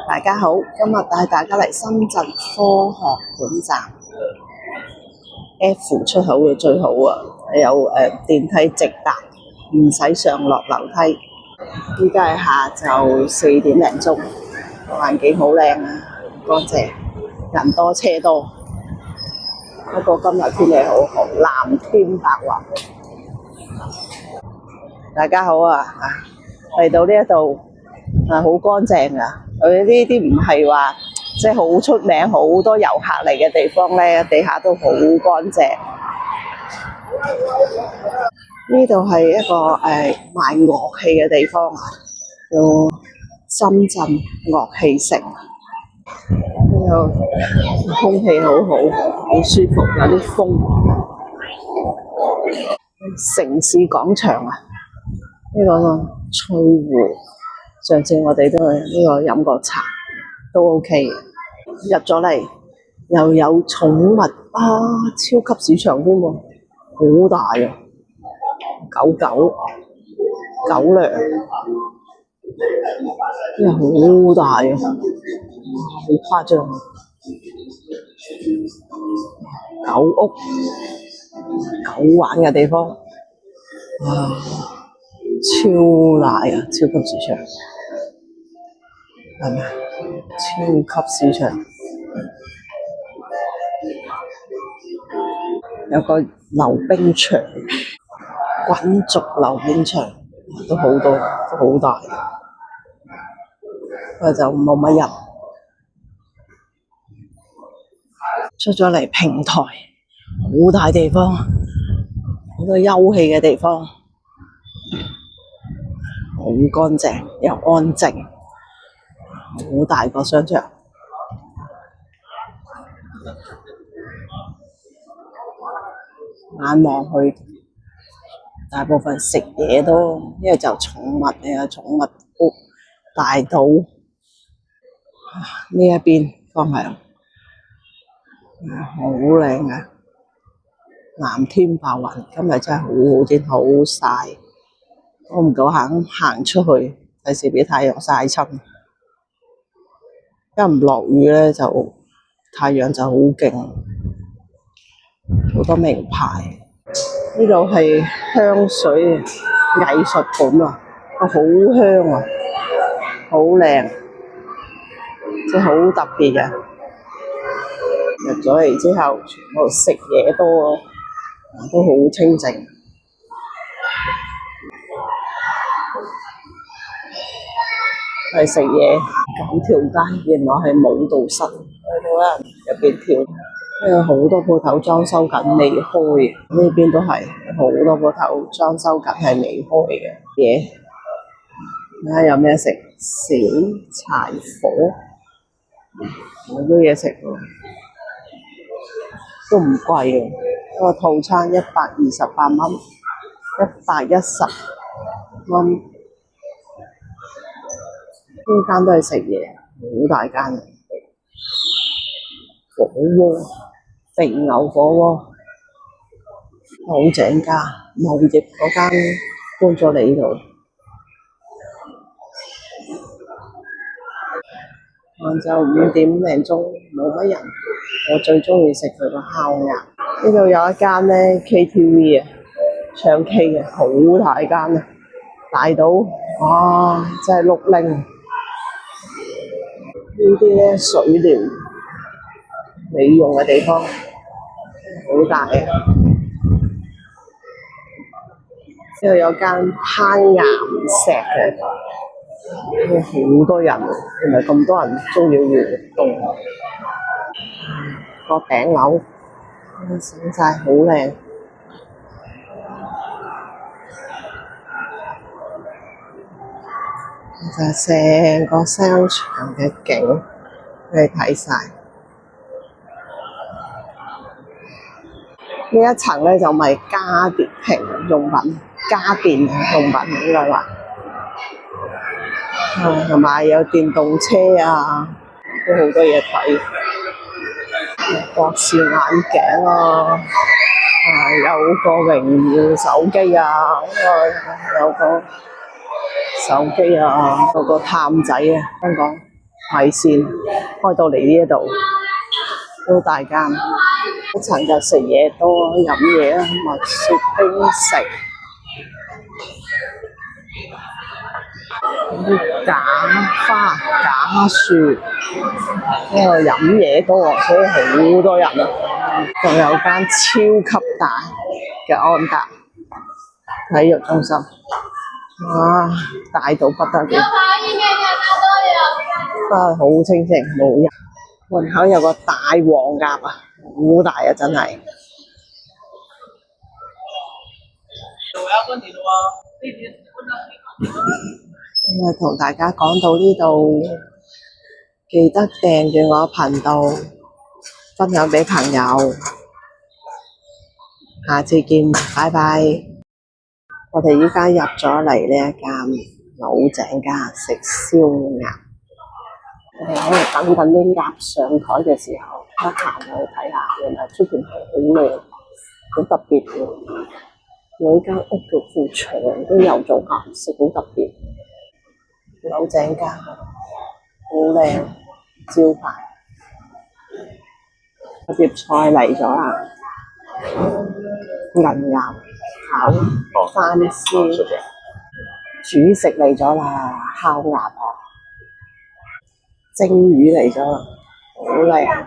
大家好，今日帶大家嚟深圳科學館站 F 出口嘅最好啊，有電梯直達，唔使上落樓梯。依家係下晝4點零鐘，環境好靚啊，乾淨，人多車多。不過今日天氣好好，藍天白雲。大家好啊，嚟到呢一度好乾淨啊！佢呢啲唔係話即係好出名、好多遊客嚟嘅地方咧，地下都好乾淨。呢度係一個賣樂器嘅地方，叫深圳樂器城。呢度空氣好好，好舒服，有啲風。城市廣場啊，呢個翠湖，上次我哋都去呢個飲過茶，都 OK 嘅。入咗嚟又有寵物啊，超級市場添喎，好大啊！狗糧，真係好大啊，好誇張。狗屋、狗玩嘅地方，哇，超大啊！超級市場係咪？超級市場有個溜冰場。滾軸溜冰場都好多，都好大，不過就冇乜人。出咗嚟平台，好大地方，好多休憩嘅地方，好乾淨又安靜，好大個商場。眼望去，大部分食嘢都，因為就寵物啊，寵物屋大島呢一邊方向，好靚啊！藍天白雲，今日真係好天，好曬，我唔夠肯行出去，費事俾太陽曬親。一唔落雨咧，就太陽就好勁，好多名牌。呢度係香水藝術館啊，好香啊，好靚，即係好特別嘅。入咗嚟之後，全部食嘢多，都好清靜。係食嘢，9條街原來係舞蹈室，睇到啦，入邊跳。因為好多鋪頭裝修緊未開，呢邊都係好多鋪頭裝修緊係未開嘅嘢。睇下有咩食？小柴火，好多嘢食喎，都唔貴嘅。個套餐128蚊，110蚊。呢間都係食嘢，好大間。火鍋，肥牛火鍋，好正家，貿易嗰間搬咗嚟呢度。晏晝5點零鐘冇乜人，我最中意食佢個烤鴨。呢度有一間咧 KTV 啊，唱 K 嘅，好大間啊，大到哇真係碌拎。呢啲咧水療美容嘅地方，好大啊！呢度有間攀岩石嘅，好多人，原來咁多人中意活動。個頂樓醒晒，好靚。就係成個商場嘅景，你睇晒。呢一層咧就賣家庭用品、家電用品應該話，同埋有電動車啊，都好多嘢睇。博士眼鏡啊，有個榮耀手機啊，有個手機啊，嗰個探仔啊，香港米線開到嚟呢一度都大間，一層就食嘢多，飲嘢啦，蜜雪冰城。啲假花假樹，因為飲嘢多啊，所以好多人啊。仲有間超級大嘅安踏體育中心，哇，大到不得了，好清靜，冇人。門口有個大黃鴨啊，好大啊，真係。因為同大家講到呢度，記得訂閱我頻道，分享俾朋友。下次見，拜拜。我哋依家入咗嚟呢一間老井家食燒鴨，我哋喺度等緊啲鴨上台嘅時候，得閒去睇下，原來出邊係好靚，好特別嘅。每間屋嘅副牆都有做顏色，好特別。老井家好靚，招牌。碟菜嚟咗啦，銀鴨炒番絲，主食嚟咗啦，烤鴨啊，蒸魚嚟咗啦，好靚。